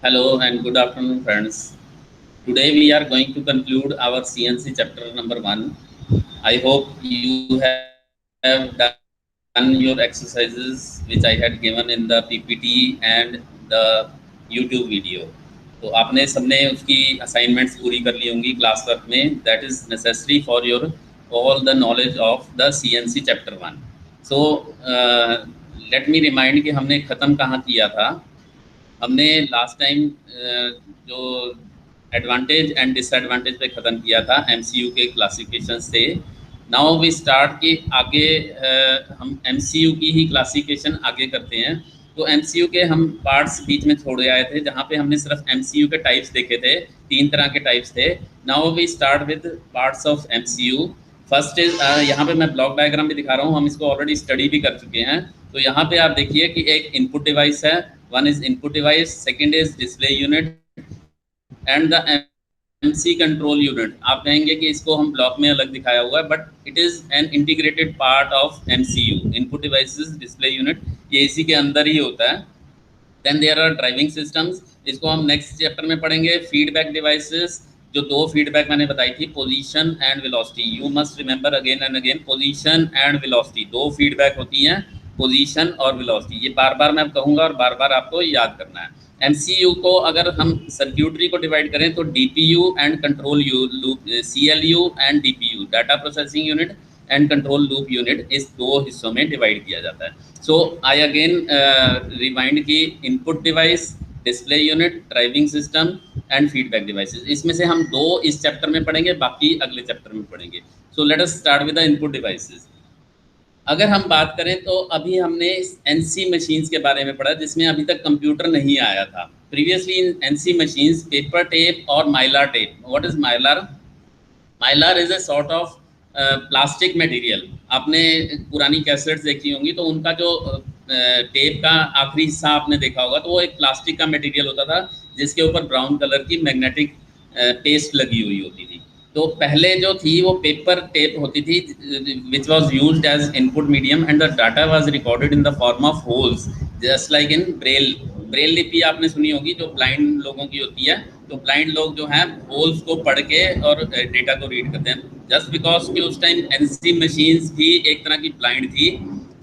Hello and good afternoon, friends. Today we are going to conclude our CNC chapter number 1. I hope you have done your exercises which I had given in the PPT and the YouTube video. तो आपने सबने उसकी assignments पूरी कर ली होंगी class work में. That is necessary for your all the knowledge of the CNC chapter 1. So let me remind कि हमने ख़त्म कहाँ किया था. हमने लास्ट टाइम जो एडवांटेज एंड डिसएडवांटेज पे ख़त्म किया था एमसीयू के क्लासिफिकेशन से. नाउ वी स्टार्ट कि आगे हम एमसीयू की ही क्लासिफिकेशन आगे करते हैं. तो एमसीयू के हम पार्ट्स बीच में छोड़े आए थे जहाँ पे हमने सिर्फ एमसीयू के टाइप्स देखे थे. 3 तरह के टाइप्स थे. Now we start with parts of MCU. First is यहाँ पे मैं ब्लॉक डायग्राम भी दिखा रहा हूँ, हम इसको ऑलरेडी स्टडी भी कर चुके हैं. तो यहाँ पे आप देखिए कि एक इनपुट डिवाइस है. One is input device, second is display unit and the MC control unit. आप कहेंगे कि इसको हम ब्लॉक में अलग दिखाया हुआ है, but it is an integrated part of MCU. Input devices, display unit, ये इसी के अंदर ही होता है. Then there are driving systems, इसको हम नेक्स्ट चैप्टर में पढ़ेंगे. फीडबैक डिवाइसेस, जो 2 फीडबैक मैंने बताई थी, position and velocity. You must remember again and again, position and velocity 2 feedback होती हैं, पोजीशन और वेलोसिटी. ये बार बार मैं कहूँगा और बार बार आपको याद करना है. एमसीयू को अगर हम सर्क्यूटरी को डिवाइड करें तो DPU and control loop, CLU and DPU, data processing unit and control loop unit, इस 2 हिस्सों में डिवाइड किया जाता है. सो आई अगेन रिमाइंड की input device, display unit, driving system and feedback devices. इसमें से हम 2 इस चैप्टर में पढ़ेंगे, बाकी अगले चैप्टर में पढ़ेंगे. So let us start with the input devices. अगर हम बात करें तो अभी हमने एनसी मशीन्स के बारे में पढ़ा जिसमें अभी तक कंप्यूटर नहीं आया था. Previously in NC machines paper tape और Mylar tape. What is Mylar? Mylar is a sort of plastic material. आपने पुरानी कैसेट्स देखी होंगी तो उनका जो टेप का आखिरी हिस्सा आपने देखा होगा, तो वो एक प्लास्टिक का मटेरियल होता था जिसके ऊपर ब्राउन कलर की मैग्नेटिक पेस्ट लगी हुई होती थी. तो पहले जो थी वो पेपर टेप होती थी which was use as input medium and the data was recorded in the form of holes just like in Braille. Braille लिपि आपने सुनी होगी जो ब्लाइंड लोगों की होती है. तो ब्लाइंड लोग जो हैं होल्स को पढ़ के और डेटा को रीड करते हैं. जस्ट बिकॉज कि उस टाइम एनसी मशीन्स भी एक तरह की ब्लाइंड थी,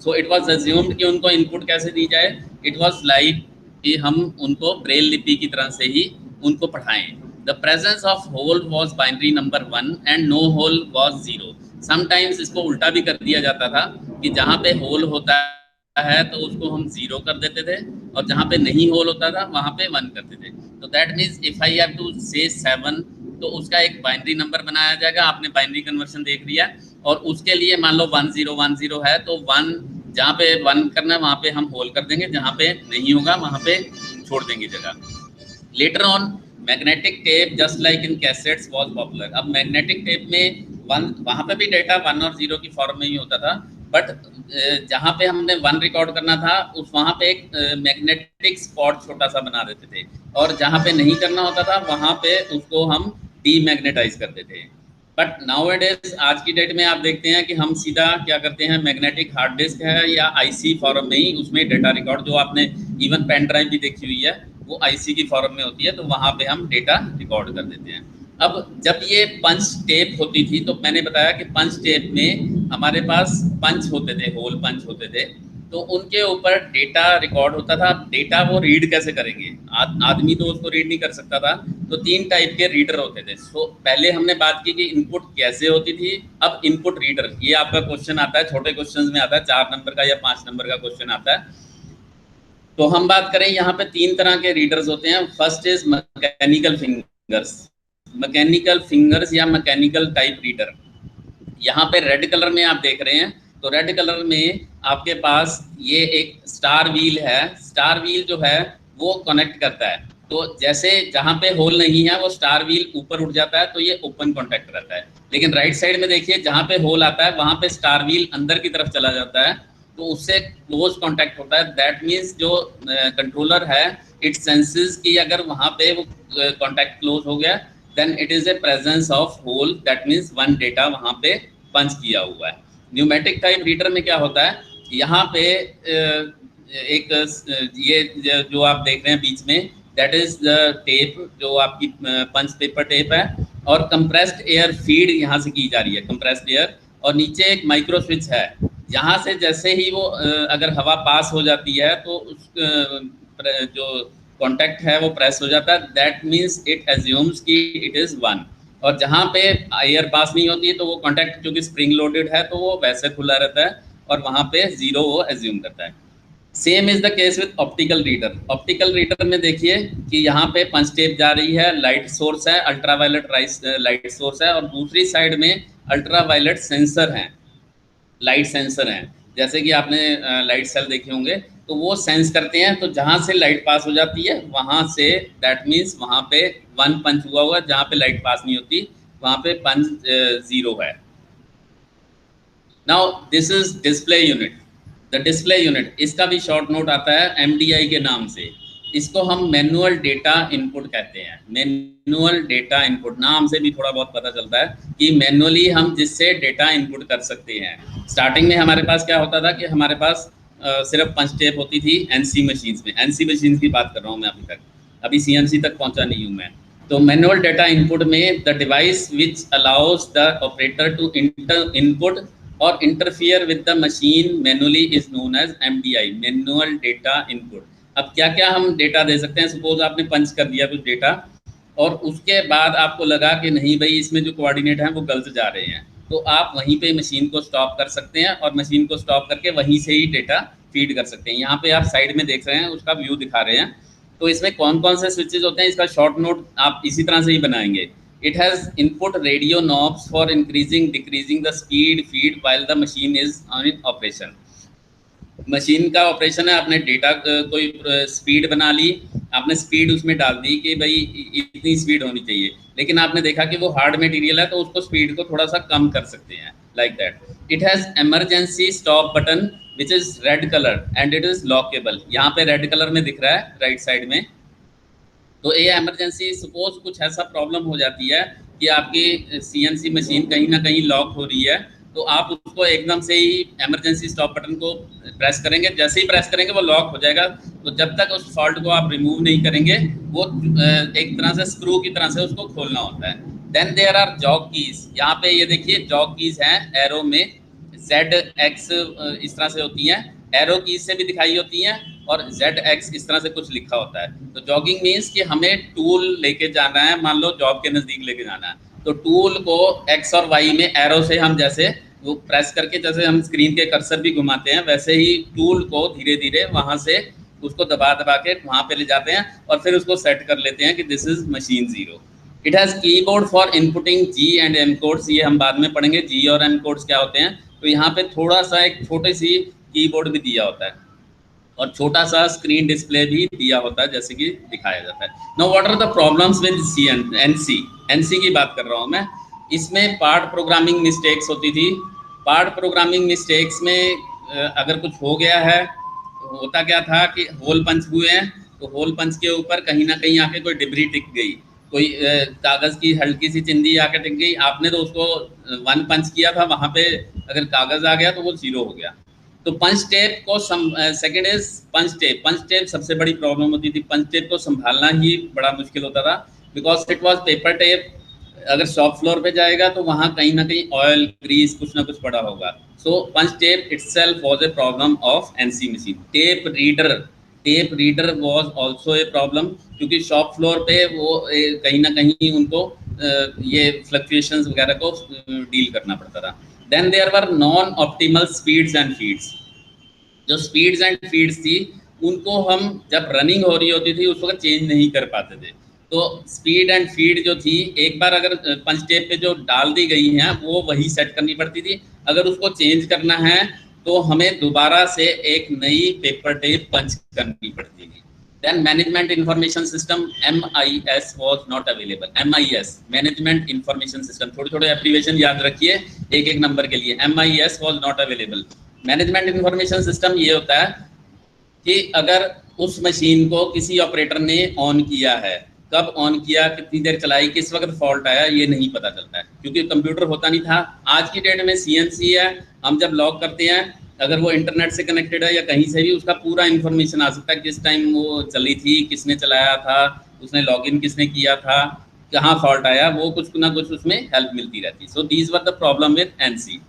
सो इट वॉज अज्यूम्ड कि उनको इनपुट कैसे दी जाए. इट वॉज लाइक कि हम उनको ब्रेल लिपि की तरह से ही उनको पढ़ाएं. The presence of hole was binary number 1 and no hole was 0. Sometimes इसको उल्टा भी कर दिया जाता था कि जहाँ पे होल होता है तो उसको हम 0 कर देते थे और जहाँ पे नहीं होल होता था वहाँ पे 1 करते थे. तो that means if I have to say 7 तो उसका एक बाइनरी नंबर बनाया जाएगा. आपने बाइनरी कन्वर्शन देख लिया और उसके लिए मान लो 1010 है तो 1 जहाँ पे 1 करना है वहाँ पे हम होल कर देंगे, जहाँ पे नहीं होगा वहाँ पे छोड़ देंगे जगह. Later on magnetic tape just like in cassettes was popular. अब मैग्नेटिक टेप में वहाँ पे भी डेटा 1 और 0 की फॉर्म में ही होता था, बट जहाँ पे हमने 1 रिकॉर्ड करना था उस वहाँ पे एक मैग्नेटिक स्पॉट छोटा सा बना देते थे और जहाँ पे नहीं करना होता था वहाँ पे उसको हम डीमैग्नेटाइज करते थे. बट नाउ एडेज आज की डेट में आप देखते हैं कि हम सीधा क्या करते हैं, मैग्नेटिक हार्ड डिस्क है या आईसी फॉर्म में ही उसमें डेटा रिकॉर्ड, जो आपने इवन पेन ड्राइव भी देखी हुई है वो आईसी की फॉर्म में होती है, तो वहाँ पे हम डेटा रिकॉर्ड कर देते हैं. अब जब ये पंच टेप होती थी तो मैंने बताया कि पंच टेप में हमारे पास पंच होते थे, होल पंच होते थे, तो उनके ऊपर डेटा रिकॉर्ड होता था. डेटा वो रीड कैसे करेंगे, आदमी तो उसको रीड नहीं कर सकता था, तो 3 टाइप के रीडर होते थे. सो पहले हमने बात की कि इनपुट कैसे होती थी. अब इनपुट रीडर, ये आपका क्वेश्चन आता है, छोटे क्वेश्चन में आता है, 4 नंबर का या 5 नंबर का क्वेश्चन आता है. तो हम बात करें यहाँ पे 3 तरह के रीडर्स होते हैं. First is mechanical fingers. Mechanical fingers या मैकेनिकल टाइप रीडर. यहाँ पे रेड कलर में आप देख रहे हैं, तो रेड कलर में आपके पास ये एक स्टार व्हील है. स्टार व्हील जो है वो कनेक्ट करता है, तो जैसे जहाँ पे होल नहीं है वो स्टार व्हील ऊपर उठ जाता है तो ये ओपन कॉन्टैक्ट रहता है. लेकिन राइट साइड में देखिए जहाँ पे होल आता है वहाँ पे स्टार व्हील अंदर की तरफ चला जाता है, तो उससे क्लोज कॉन्टैक्ट होता है. दैट मीन्स जो कंट्रोलर है इट सेंसेस कि अगर वहाँ पे वो कॉन्टैक्ट क्लोज हो गया then it is a presence of hole. That means 1 data वहाँ पे पंच किया हुआ है. न्यूमेटिक टाइप रीडर में क्या होता है, यहाँ पे एक ये जो आप देख रहे हैं बीच में, दैट इज द टेप जो आपकी पंच पेपर टेप है, और कंप्रेस्ड एयर फीड यहाँ से की जा रही है, कंप्रेस्ड एयर, और नीचे एक माइक्रो स्विच है, यहाँ से जैसे ही वो अगर हवा पास हो जाती है तो उस जो कॉन्टैक्ट है वो प्रेस हो जाता है, दैट मीन्स इट एज्यूम्स कि इट इज़ 1। और जहाँ पे एयर पास नहीं होती है तो वो कॉन्टैक्ट क्योंकि स्प्रिंग लोडेड है तो वो वैसे खुला रहता है और वहाँ पे 0 वो एज्यूम करता है। Same is the case with optical reader. Optical reader में देखिए कि यहाँ पे पंच टेप जा रही है, लाइट सोर्स है, अल्ट्रावायलेट लाइट सोर्स है, और दूसरी साइड में अल्ट्रावायलेट सेंसर हैं, लाइट सेंसर हैं। जैसे कि आपने लाइट सेल देखे होंगे, तो वो सेंस करते हैं, तो जहाँ से लाइट पास हो जाती है वहाँ से दैट मीन्स वहाँ पे 1 पंच हुआ हुआ, जहाँ पे लाइट पास नहीं होती वहाँ पे पंच 0 है। Now this is display unit. The display unit, इसका भी शॉर्ट नोट आता है MDI के नाम से। इसको हम मैनुअल डेटा इनपुट कहते हैं। मैनुअल डेटा इनपुट नाम से भी थोड़ा बहुत पता चलता है कि मैनुअली हम जिससे डेटा इनपुट कर सकते हैं। स्टार्टिंग में हमारे पास क्या होता था कि हमारे पास सिर्फ पंच टेप होती थी NC मशीन्स में। NC मशीन्स की बात कर रहा हूँ मैं अभी तक, अभी CNC तक पहुँचा नहीं हूँ मैं। तो मैनुअल डेटा इनपुट में the device which allows the operator to input और interfere with the machine manually is known as MDI, manual data input. अब क्या क्या हम डेटा दे सकते हैं? सपोज आपने पंच कर दिया कुछ डेटा और उसके बाद आपको लगा कि नहीं भाई इसमें जो कोऑर्डिनेट हैं वो गलत जा रहे हैं, तो आप वहीं पे मशीन को स्टॉप कर सकते हैं और मशीन को स्टॉप करके वहीं से ही डेटा फीड कर सकते हैं। यहाँ पे आप साइड में देख रहे हैं, उसका व्यू दिखा रहे हैं। तो इसमें कौन कौन से स्विचेज होते हैं, इसका शॉर्ट नोट आप इसी तरह से ही बनाएंगे। It has input radio knobs for increasing, decreasing the speed feed while the machine is on operation. Machine का ऑपरेशन है, आपने डेटा कोई स्पीड बना ली, आपने स्पीड उसमें डाल दी कि भाई इतनी स्पीड होनी चाहिए, लेकिन आपने देखा कि वो हार्ड मटेरियल है तो उसको स्पीड को थोड़ा सा कम कर सकते हैं, like that. It has emergency stop button which is red colour and it is lockable. यहाँ पे रेड कलर में दिख रहा है राइट साइड में। तो ये एमरजेंसी, सपोज कुछ ऐसा प्रॉब्लम हो जाती है कि आपकी CNC मशीन कहीं ना कहीं लॉक हो रही है, तो आप उसको एकदम से ही एमरजेंसी स्टॉप बटन को प्रेस करेंगे, जैसे ही प्रेस करेंगे वो लॉक हो जाएगा। तो जब तक उस फॉल्ट को आप रिमूव नहीं करेंगे वो एक तरह से स्क्रू की तरह से उसको खोलना होता है। Then there are jog keys. यहाँ पे ये देखिए जॉक कीज हैं एरो में, ZX इस तरह से होती हैं, एरो कीज से भी दिखाई होती हैं, और ZX इस तरह से कुछ लिखा होता है। तो जॉगिंग मीन्स कि हमें टूल लेके जाना है, मान लो जॉब के नज़दीक लेके जाना है, तो टूल को X और Y में एरो से हम जैसे वो प्रेस करके, जैसे हम स्क्रीन के कर्सर भी घुमाते हैं, वैसे ही टूल को धीरे धीरे वहाँ से उसको दबा दबा के वहाँ पे ले जाते हैं और फिर उसको सेट कर लेते हैं कि this is machine 0। It has keyboard for inputting G and M codes. ये हम बाद में पढ़ेंगे G और M कोड्स क्या होते हैं। तो यहाँ पे थोड़ा सा एक छोटी सी कीबोर्ड भी दिया होता है और छोटा सा स्क्रीन डिस्प्ले भी दिया होता है, जैसे कि दिखाया जाता है। Now what are the problems with NC की बात कर रहा हूँ मैं। इसमें पार्ट प्रोग्रामिंग मिस्टेक्स होती थी। पार्ट प्रोग्रामिंग मिस्टेक्स में अगर कुछ हो गया है, होता क्या था कि होल पंच हुए हैं, तो होल पंच के ऊपर कहीं ना कहीं आके कोई डिब्री टिक गई, कोई कागज़ की हल्की सी चिंदी आके टिक गई, आपने तो उसको 1 पंच किया था, वहाँ पे अगर कागज़ आ गया तो वो 0 हो गया। तो पंच टेप को second is punch tape. Punch tape सबसे बड़ी प्रॉब्लम होती थी। पंच टेप को संभालना ही बड़ा मुश्किल होता था, because it was paper tape. अगर शॉप फ्लोर पे जाएगा तो वहाँ कहीं ना कहीं ऑयल ग्रीस कुछ ना कुछ पड़ा होगा। So punch tape itself was a problem of NC machine. Tape reader was also a problem, क्योंकि शॉप फ्लोर पे वो कहीं ना कहीं उनको ये फ्लक्चुएशंस वगैरह को डील करना पड़ता था। Then there were non optimal speeds and feeds. जो स्पीड्स एंड फीड्स थी उनको हम जब रनिंग हो रही होती थी उस वक्त चेंज नहीं कर पाते थे। तो स्पीड एंड फीड जो थी, एक बार अगर पंच टेप पे जो डाल दी गई हैं वो वही सेट करनी पड़ती थी। अगर उसको चेंज करना है तो हमें दोबारा से एक नई पेपर टेप पंच करनी पड़ती थी। Then management information system MIS was not available. MIS management information system, थोड़े थोड़े एब्रीविएशन याद रखिए एक एक नंबर के लिए। MIS was not available. Management information system ये होता है कि अगर उस मशीन को किसी ऑपरेटर ने ऑन किया है, कब ऑन किया, कितनी देर चलाई, किस वक्त फॉल्ट आया, ये नहीं पता चलता है क्योंकि कंप्यूटर होता नहीं था। आज की डेट में CNC है, हम जब लॉक करते हैं अगर वो इंटरनेट से कनेक्टेड है या कहीं से भी उसका पूरा इन्फॉर्मेशन आ सकता है, किस टाइम वो चली थी, किसने चलाया था, उसने लॉगिन किसने किया था, कहाँ फॉल्ट आया, वो कुछ ना कुछ उसमें हेल्प मिलती रहती है। So these were the problem with NC.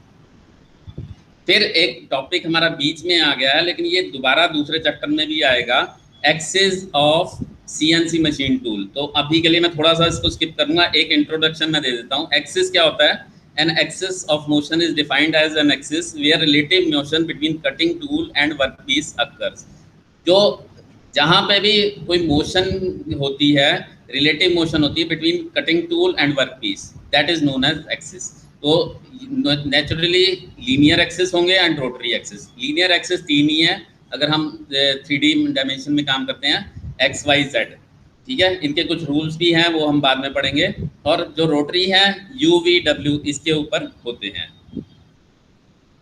फिर एक टॉपिक हमारा बीच में आ गया है, लेकिन ये दोबारा दूसरे चैप्टर में भी आएगा, axis of CNC machine tool. तो अभी के लिए मैं थोड़ा सा इसको स्किप करूंगा, एक इंट्रोडक्शन मैं दे देता हूँ। एक्सेस क्या होता है? An axis of motion is defined as an axis where relative motion between cutting tool and workpiece occurs। जो जहाँ पे भी कोई मोशन होती है, रिलेटिव मोशन होती है between cutting tool and workpiece, that is known as axis. तो नेचुरली लीनियर एक्सिस होंगे and rotary axis. Linear axis तीन ही है अगर हम 3D डायमेंशन में काम करते हैं, एक्स वाई जेड, ठीक है। इनके कुछ रूल्स भी हैं, वो हम बाद में पढ़ेंगे। और जो रोटरी है यू वी डब्ल्यू, इसके ऊपर होते हैं।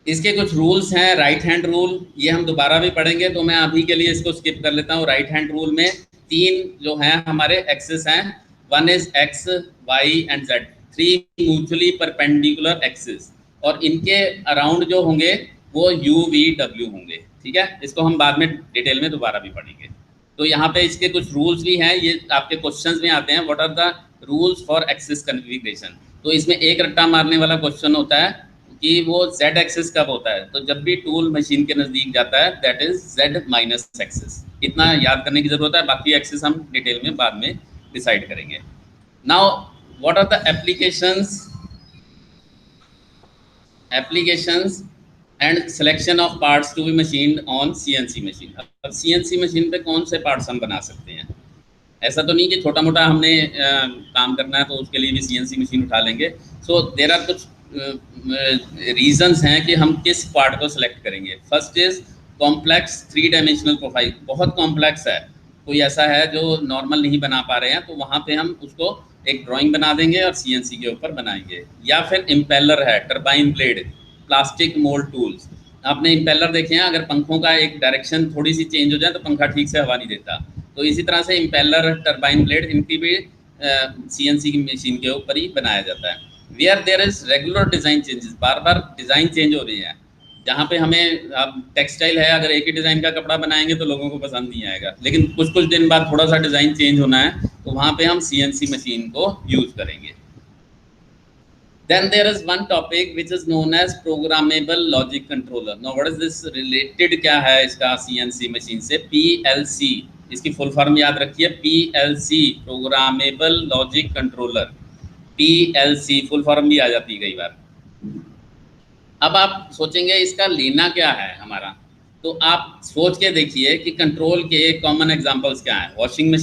इसके कुछ रूल्स हैं, राइट हैंड रूल, ये हम दोबारा भी पढ़ेंगे, तो मैं अभी के लिए इसको स्किप कर लेता हूँ। राइट हैंड रूल में तीन जो हैं हमारे एक्सिस हैं, one is X, Y and Z, three mutually perpendicular axis, और इनके अराउंड जो होंगे वो यू वी डब्ल्यू होंगे, ठीक है। इसको हम बाद में डिटेल में दोबारा भी पढ़ेंगे। तो यहाँ पे इसके कुछ रूल्स भी हैं, ये आपके क्वेश्चंस में आते हैं, what are the rules for axis configuration. तो इसमें एक रट्टा मारने वाला क्वेश्चन होता है कि वो z एक्सिस कब होता है। तो जब भी टूल मशीन के नज़दीक जाता है, that is z minus axis. इतना याद करने की जरूरत है, बाकी एक्सिस हम डिटेल में बाद में डिसाइड करेंगे। Now what are the applications and selection of parts to be machine on CNC machine. अब सीएनसी मशीन पे कौन से पार्ट्स हम बना सकते हैं? ऐसा तो नहीं कि छोटा मोटा हमने काम करना है तो उसके लिए भी सीएनसी मशीन उठा लेंगे। सो देयर आर कुछ रीजंस हैं कि हम किस पार्ट को सिलेक्ट करेंगे। First is complex 3 dimensional profile. बहुत कॉम्प्लेक्स है, कोई ऐसा है जो नॉर्मल नहीं बना पा रहे हैं, तो वहाँ पे हम उसको एक ड्राइंग बना देंगे और सीएनसी के ऊपर बनाएंगे। या फिर इम्पेलर है, turbine blade, plastic mould tools. आपने इम्पेलर देखे हैं, अगर पंखों का एक डायरेक्शन थोड़ी सी चेंज हो जाए तो पंखा ठीक से हवा नहीं देता। तो इसी तरह से इम्पेलर, टरबाइन ब्लेड, इनकी भी सीएनसी की मशीन के ऊपर ही बनाया जाता है। Where there is regular design changes, बार बार डिज़ाइन चेंज हो रही है। जहाँ पे हमें अब टेक्सटाइल है, अगर एक ही डिज़ाइन का कपड़ा बनाएंगे तो लोगों को पसंद नहीं आएगा, लेकिन कुछ कुछ दिन बाद थोड़ा सा डिज़ाइन चेंज होना है, तो वहाँ पे हम सीएनसी मशीन को यूज़ करेंगे। Then there is one topic which is known as programmable logic controller. Now what is this related, क्या है इसका CNC मशीन से? PLC, इसकी फुल फॉर्म याद रखिए, PLC, programmable logic controller. PLC full form भी आ जाती है कई बार। अब आप सोचेंगे इसका लेना क्या है हमारा, तो आप सोच के देखिए कि कंट्रोल के कॉमन एग्जांपल्स क्या हैं। वॉशिंग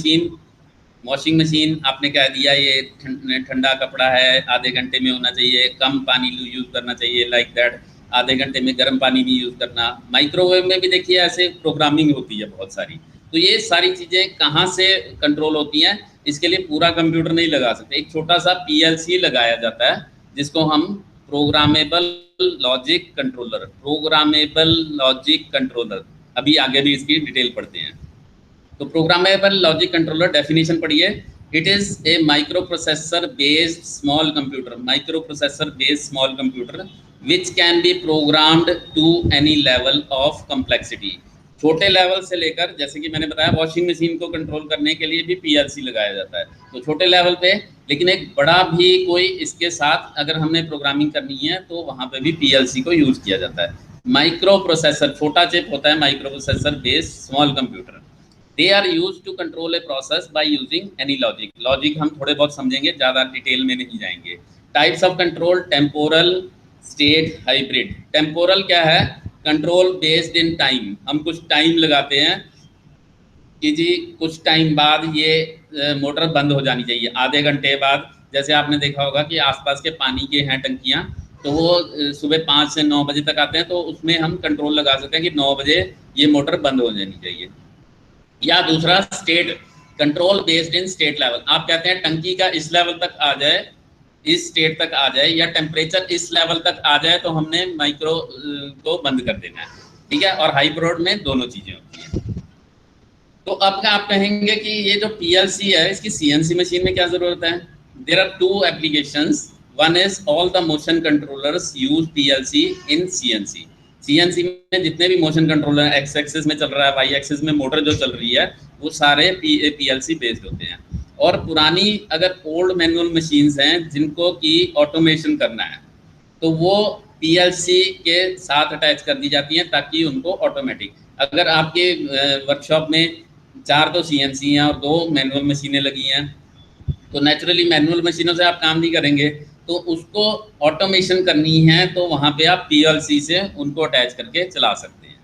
मशीन आपने कह दिया ये ठंडा कपड़ा है, आधे घंटे में होना चाहिए, कम पानी यूज़ करना चाहिए, लाइक दैट, आधे घंटे में गर्म पानी भी यूज़ करना। माइक्रोवेव में भी देखिए ऐसे प्रोग्रामिंग होती है बहुत सारी। तो ये सारी चीज़ें कहाँ से कंट्रोल होती हैं, इसके लिए पूरा कंप्यूटर नहीं लगा सकते, एक छोटा सा PLC लगाया जाता है जिसको हम प्रोग्रामेबल लॉजिक कंट्रोलर, अभी आगे भी इसकी डिटेल पढ़ते हैं। तो प्रोग्रामेबल लॉजिक कंट्रोलर डेफिनेशन पढ़िए, it is a microprocessor based small computer which can be programmed to any level of complexity. छोटे लेवल से लेकर, जैसे कि मैंने बताया वॉशिंग मशीन को कंट्रोल करने के लिए भी PLC लगाया जाता है, तो छोटे लेवल पे, लेकिन एक बड़ा भी कोई इसके साथ अगर हमने प्रोग्रामिंग करनी है तो वहाँ पे भी PLC को यूज़ किया जाता है। माइक्रो प्रोसेसर, छोटा चिप होता है micro processor based small computer. They are used to control a process by using any logic। Logic हम थोड़े बहुत समझेंगे, ज़्यादा डिटेल में नहीं जाएंगे। Types of control, temporal, state, hybrid. Temporal क्या है? Control based in time. हम कुछ टाइम लगाते हैं कि जी कुछ टाइम बाद ये मोटर बंद हो जानी चाहिए, आधे घंटे बाद। जैसे आपने देखा होगा कि आसपास के पानी के हैं टंकियाँ, तो वो सुबह 5 से 9 बजे तक आते हैं, तो उसमें हम कंट्रोल लगा सकते हैं कि 9 बजे ये मोटर बंद हो जानी चाहिए। या दूसरा state, control based in state level. आप कहते हैं टंकी का इस लेवल तक आ जाए, इस स्टेट तक आ जाए, या टेम्परेचर इस लेवल तक आ जाए, तो हमने माइक्रो को बंद कर देना है, ठीक है। और हाइब्रिड में दोनों चीजें होती हैं। तो अब आप कहेंगे कि ये जो PLC है इसकी CNC मशीन में क्या जरूरत है? There are 2 applications, one is all the motion controllers use PLC in CNC। CNC में जितने भी मोशन कंट्रोलर एक्स एक्सिस में चल रहा है, वाई एक्सिस में मोटर जो चल रही है, वो सारे पीएलसी बेस्ड होते हैं। और पुरानी अगर ओल्ड मैनुअल मशीन्स हैं जिनको कि ऑटोमेशन करना है, तो वो पीएलसी के साथ अटैच कर दी जाती हैं ताकि उनको ऑटोमेटिक, अगर आपके वर्कशॉप में 4 तो सीएनसी हैं और 2 मैनुअल मशीनें लगी हैं, तो नेचुरली मैनुअल मशीनों से आप काम नहीं करेंगे, तो उसको ऑटोमेशन करनी है, तो वहाँ पे आप पीएलसी से उनको अटैच करके चला सकते हैं।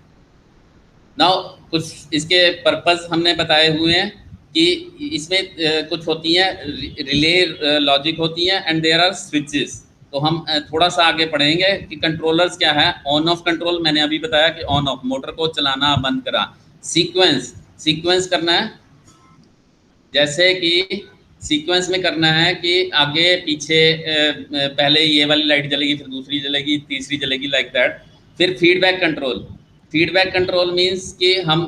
नाउ कुछ इसके पर्पस हमने बताए हुए हैं कि इसमें कुछ होती हैं रिले लॉजिक होती हैं एंड देयर आर स्विचेस। तो हम थोड़ा सा आगे पढ़ेंगे कि कंट्रोलर्स क्या है। ऑन ऑफ कंट्रोल मैंने अभी बताया कि ऑन ऑफ, मोटर को चलाना बंद करा। सीक्वेंस, सीक्वेंस करना है, जैसे कि सीक्वेंस में करना है कि आगे पीछे पहले ये वाली लाइट जलेगी, फिर दूसरी जलेगी, तीसरी जलेगी, लाइक दैट। फिर feedback control, feedback control means कि हम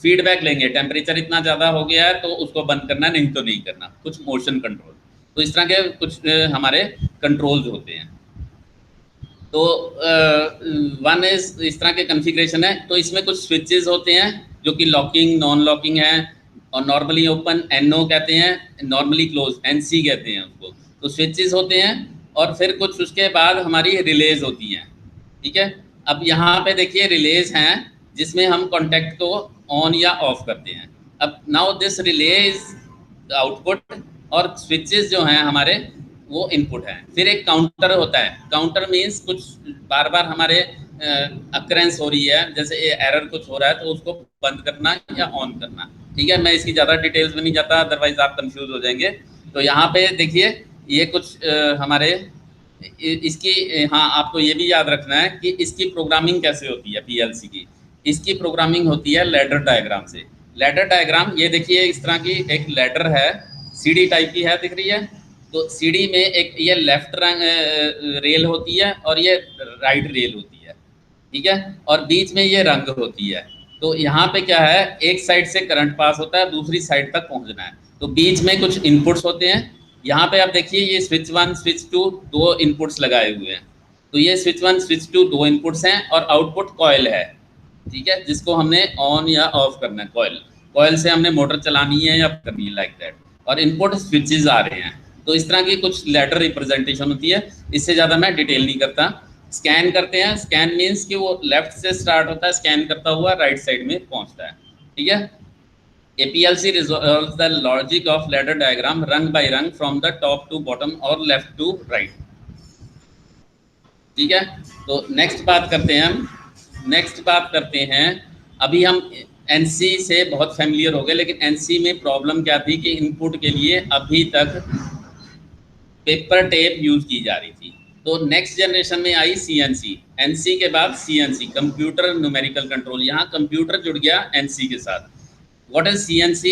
फीडबैक लेंगे, टेम्परेचर इतना ज़्यादा हो गया है तो उसको बंद करना, नहीं तो नहीं करना, कुछ मोशन कंट्रोल। तो इस तरह के कुछ हमारे कंट्रोल्स होते हैं। तो वन इज इस तरह के कॉन्फ़िगरेशन है। तो इसमें कुछ स्विचेस होते हैं जो कि लॉकिंग, नॉन लॉकिंग है, और नॉर्मली ओपन एनओ कहते हैं, नॉर्मली क्लोज एनसी कहते हैं उसको। तो स्विचेस होते हैं, और फिर कुछ उसके बाद हमारी रिलेज होती हैं। ठीक है, अब यहाँ पे देखिए रिलेज हैं जिसमें हम कॉन्टैक्ट को ऑन या ऑफ करते हैं। अब नाउ दिस रिलेज आउटपुट, और स्विचेस जो हैं हमारे वो इनपुट है। फिर एक काउंटर होता है। काउंटर मीन्स कुछ बार बार हमारे अक्रेंस हो रही है, जैसे एरर कुछ हो रहा है, तो उसको बंद करना या ऑन करना। ठीक है, मैं इसकी ज़्यादा डिटेल्स में नहीं जाता, अदरवाइज आप कंफ्यूज हो जाएंगे। तो यहाँ पे देखिए ये कुछ हमारे इसकी, हाँ आपको ये भी याद रखना है कि इसकी प्रोग्रामिंग कैसे होती है पीएलसी की। इसकी प्रोग्रामिंग होती है लैडर डायग्राम से। लैडर डायग्राम ये देखिए, इस तरह की एक लैडर है, सीढ़ी टाइप की है, दिख रही है। तो सीढ़ी में एक ये लेफ्ट रेल होती है और ये राइट रेल होती है। ठीक है, और बीच में ये रंग होती है। तो यहाँ पे क्या है, एक साइड से करंट पास होता है, दूसरी साइड तक पहुँचना है। तो बीच में कुछ इनपुट्स होते हैं। यहाँ पे आप देखिए ये स्विच 1 स्विच 2 2 इनपुट्स लगाए हुए हैं। तो ये स्विच 1 स्विच 2 2 इनपुट्स हैं, और आउटपुट कॉयल है। ठीक है, जिसको हमने ऑन या ऑफ करना है। कॉयल, कॉयल से हमने मोटर चलानी है या करनी है, लाइक दैट। और इनपुट स्विचेस आ रहे हैं। तो इस तरह की कुछ लेटर रिप्रेजेंटेशन होती है। इससे ज़्यादा मैं डिटेल नहीं करता। स्कैन करते हैं। स्कैन मीन्स कि वो लेफ्ट से स्टार्ट होता है, स्कैन करता हुआ राइट साइड में पहुंचता है। ठीक है, A PLC resolves the logic of ladder diagram rung by rung from the top to bottom or left to right. ठीक है, तो नेक्स्ट बात करते हैं हम। नेक्स्ट बात करते हैं, अभी हम एनसी से बहुत फैमिलियर हो गए, लेकिन एनसी में प्रॉब्लम क्या थी कि इनपुट के लिए अभी तक पेपर टेप यूज की जा रही थी। तो नेक्स्ट जनरेशन में आई सीएनसी। एनसी के बाद सीएनसी, कंप्यूटर न्यूमेरिकल कंट्रोल। यहाँ कंप्यूटर जुड़ गया एनसी के साथ। What is CNC?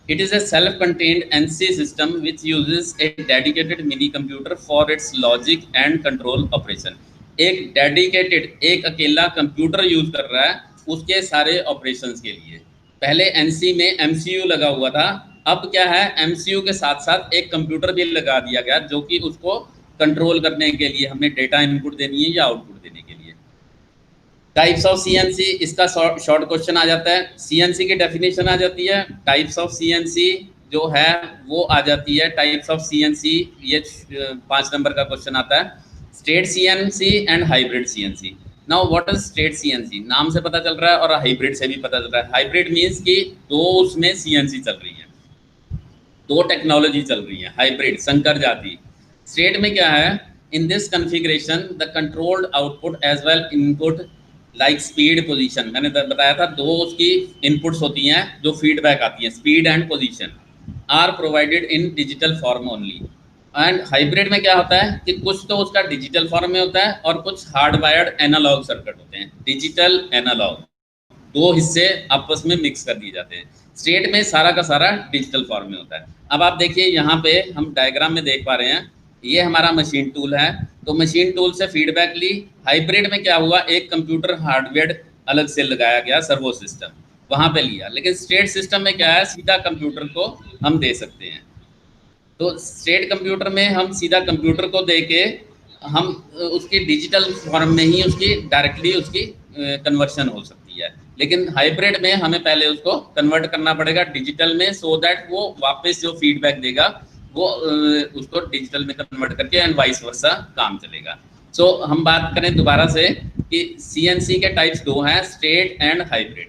It is a self-contained NC system which uses a dedicated mini computer for its logic and control operation. एक dedicated, एक अकेला कंप्यूटर यूज कर रहा है उसके सारे ऑपरेशंस के लिए। पहले NC में MCU लगा हुआ था, अब क्या है, MCU के साथ साथ एक कंप्यूटर भी लगा दिया गया जो कि उसको कंट्रोल करने के लिए हमें डेटा इनपुट देनी है या आउटपुट देने के लिए। टाइप्स ऑफ सीएनसी, इसका शॉर्ट क्वेश्चन आ जाता है। सीएनसी की डेफिनेशन आ जाती है। टाइप्स ऑफ सीएनसी जो है वो आ जाती है। टाइप्स ऑफ सीएनसी, ये 5 नंबर का क्वेश्चन आता है। State CNC and hybrid CNC. Now what is state CNC? नाम से पता चल रहा है और हाइब्रिड से भी पता चल रहा है। हाइब्रिड मीन्स कि दो उसमें सीएनसी चल रही है, दो टेक्नोलॉजी चल रही है, हाइब्रिड, संकर जाति। स्टेट में क्या है, in this configuration the controlled output as well input like speed position, मैंने बताया था दो उसकी इनपुट्स होती हैं जो फीडबैक आती हैं, speed and position, are provided in digital form only. And hybrid में क्या होता है कि कुछ तो उसका डिजिटल फॉर्म में होता है और कुछ हार्ड वायर्ड एनालॉग सर्किट होते हैं। डिजिटल एनालॉग दो हिस्से आपस में मिक्स कर दिए जाते हैं। स्टेट में सारा का सारा डिजिटल फॉर्म में होता है। अब आप देखिए यहाँ पे हम डायग्राम में देख पा रहे हैं, ये हमारा मशीन टूल है। तो मशीन टूल से फीडबैक ली। हाइब्रिड में क्या हुआ, एक कंप्यूटर हार्डवेयर अलग से लगाया गया, सर्वो सिस्टम वहाँ पे लिया। लेकिन स्टेट सिस्टम में क्या है, सीधा कंप्यूटर को हम दे सकते हैं। तो स्टेट कंप्यूटर में हम सीधा कंप्यूटर को दे के हम उसकी डिजिटल फॉर्म में ही उसकी डायरेक्टली उसकी कन्वर्शन हो सकती है, लेकिन हाइब्रिड में हमें पहले उसको कन्वर्ट करना पड़ेगा डिजिटल में, सो दैट वो वापस जो फीडबैक देगा वो उसको डिजिटल में कन्वर्ट करके एंड वाइस वर्सा काम चलेगा। सो हम बात करें दोबारा से कि सीएनसी के टाइप्स दो हैं, state and hybrid.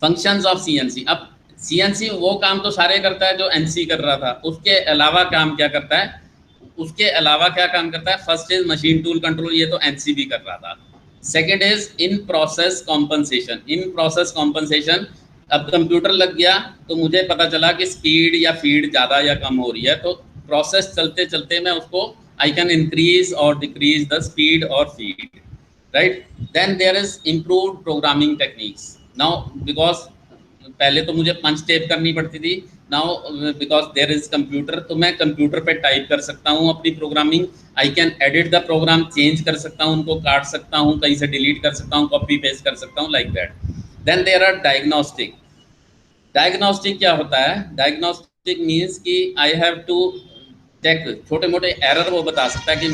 Functions of CNC, अब सीएनसी वो काम तो सारे करता है जो एनसी कर रहा था, उसके अलावा काम क्या करता है, उसके अलावा क्या काम करता है? First is machine tool control, ये तो एनसी भी कर रहा था। Second is in process compensation. In process compensation, अब कंप्यूटर लग गया तो मुझे पता चला कि स्पीड या फीड ज़्यादा या कम हो रही है, तो प्रोसेस चलते चलते मैं उसको आई कैन इंक्रीज और डिक्रीज द स्पीड और feed, right. Then there is improved programming techniques. Now because पहले तो मुझे पंच टेप करनी पड़ती थी, now because there is computer, तो मैं कंप्यूटर पे टाइप कर सकता हूँ अपनी programming, I can edit the program, change कर सकता हूँ, उनको काट सकता हूँ, कहीं से डिलीट कर सकता हूँ, कॉपी पेस्ट कर सकता हूँ, like that. Then there are diagnostic. Diagnostic क्या होता है? डायग्नोस्टिक मीन्स कि आई हैव टू चेक, छोटे मोटे एरर वो बता सकता है कि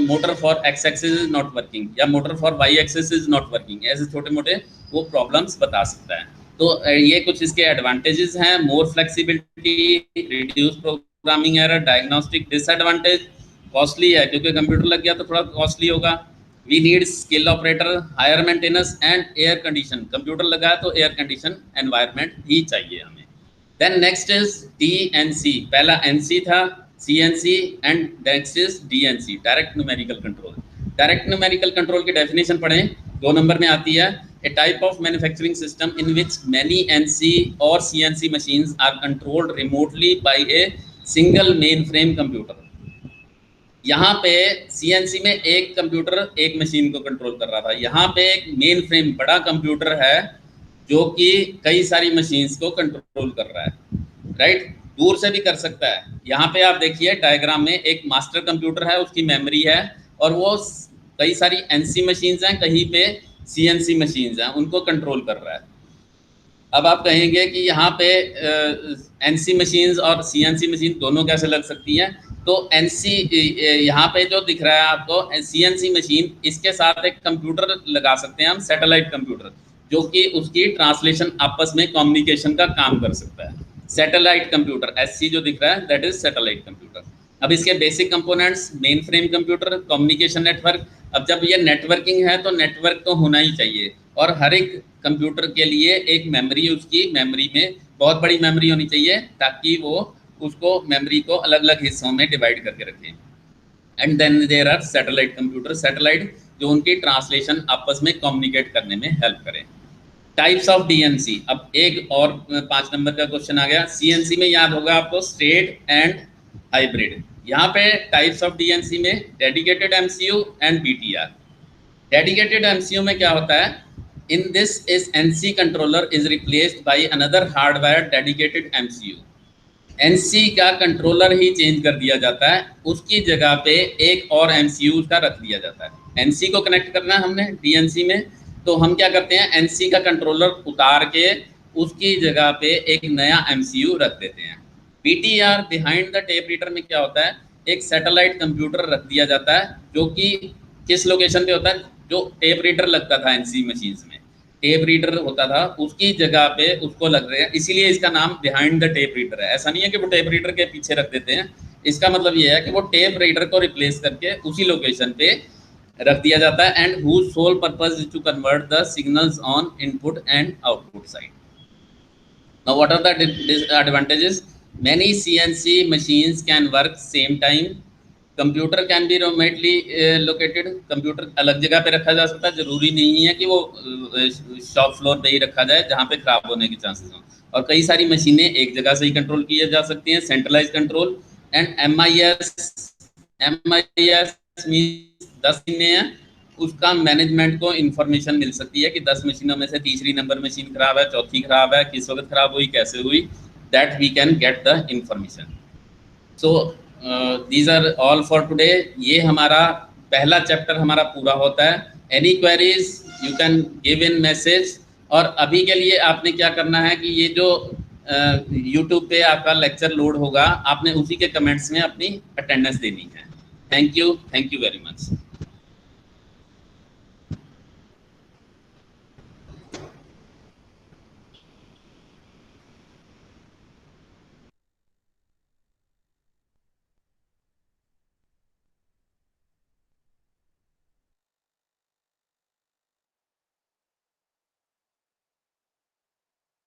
motor for X axis is not working या motor for Y axis is not working, ऐसे छोटे मोटे वो प्रॉब्लम्स बता सकता है। तो ये कुछ इसके एडवांटेजेस हैं, more flexibility, reduce programming error. Diagnostic disadvantage, costly है, क्योंकि कंप्यूटर लग गया तो थोड़ा कॉस्टली होगा। We need skill operator, higher maintenance and air condition, computer लगा है तो एयर कंडीशन एनवायरनमेंट ही चाहिए हमें। देन नेक्स्ट इज DNC, पहला NC था, CNC and next is DNC, direct numerical control. Direct numerical control की डेफिनेशन पढ़ें, 2 नंबर में आती है। A type of manufacturing system in which many NC or CNC machines are controlled remotely by a single mainframe computer। यहाँ पे CNC में एक computer एक मशीन को कंट्रोल कर रहा था, यहाँ पे एक मेन फ्रेम बड़ा कंप्यूटर है जो कि कई सारी मशीन्स को कंट्रोल कर रहा है, राइट। दूर से भी कर सकता है। यहाँ पे आप देखिए डायग्राम में एक मास्टर कंप्यूटर है, उसकी मेमोरी है, और वो कई सारी NC मशीन्स हैं, कहीं पे CNC मशीन्स हैं, उनको कंट्रोल कर रहा है। अब आप कहेंगे कि यहाँ पे NC मशीन्स और CNC मशीन दोनों कैसे लग सकती हैं? तो NC यहाँ पे जो दिख रहा है आपको CNC मशीन, इसके साथ एक कंप्यूटर लगा सकते हैं हम, सैटेलाइट कंप्यूटर, जो कि उसकी ट्रांसलेशन आपस में कम्युनिकेशन का काम कर सकता है। सैटेलाइट कंप्यूटर SC जो दिख रहा है दैट इज सैटेलाइट कंप्यूटर। अब इसके basic components, main frame computer, communication network. अब जब ये नेटवर्किंग है तो नेटवर्क तो होना ही चाहिए, और हर एक कंप्यूटर के लिए एक मेमोरी, उसकी मेमोरी में बहुत बड़ी मेमोरी होनी चाहिए ताकि वो उसको मेमोरी को अलग अलग हिस्सों में डिवाइड करके रखें। And then there are satellite computer, satellite जो उनकी ट्रांसलेशन आपस में कम्युनिकेट करने में हेल्प करें। टाइप्स ऑफ DNC, अब एक और 5 नंबर का क्वेश्चन आ गया। CNC में याद होगा आपको स्टेट एंड हाइब्रिड। यहाँ पे टाइप्स ऑफ DNC में dedicated MCU and BTR। Dedicated MCU में क्या होता है? In this is NC controller is replaced by another hardwire dedicated MCU। NC का कंट्रोलर ही चेंज कर दिया जाता है, उसकी जगह पे एक और MCU का रख दिया जाता है। NC को कनेक्ट करना है हमने DNC में, तो हम क्या करते हैं, NC का कंट्रोलर उतार के उसकी जगह पे एक नया MCU रख देते हैं। BTR, behind the tape reader में क्या होता है, एक सैटेलाइट कंप्यूटर रख दिया जाता है, जो कि किस लोकेशन पे होता है, जो टेप रीडर लगता था NC मशीन्स में, टेप रीडर होता था, उसकी जगह पे उसको लग रहे हैं, इसीलिए इसका नाम बिहाइंड द टेप रीडर है। ऐसा नहीं है कि वो टेप रीडर के पीछे रख देते हैं, इसका मतलब ये है कि वो टेप रीडर को रिप्लेस करके उसी लोकेशन पे रख दिया जाता है। And whose sole purpose is to convert the signals on input and output side. Now what are the disadvantages? Many CNC machines can work same time. Computer can be remotely located, computer अलग जगह पे रखा जा सकता है, जरूरी नहीं है कि वो शॉप फ्लोर पे ही रखा जाए जहाँ पे खराब होने के चांसेस हों। और कई सारी मशीनें एक जगह से ही कंट्रोल की जा सकती हैं, centralize control. And MIS means 10 मशीनें हैं, उसका मैनेजमेंट को इन्फॉर्मेशन मिल सकती है कि 10 मशीनों में से तीसरी नंबर मशीन खराब है, चौथी खराब है, किस वक्त खराब हुई, कैसे हुई, that we can get the information. So these are all for today। ये हमारा पहला चैप्टर हमारा पूरा होता है। Any queries you can give in message. और अभी के लिए आपने क्या करना है कि ये जो YouTube पे आपका लेक्चर लोड होगा, आपने उसी के कमेंट्स में अपनी अटेंडेंस देनी है। Thank you very much.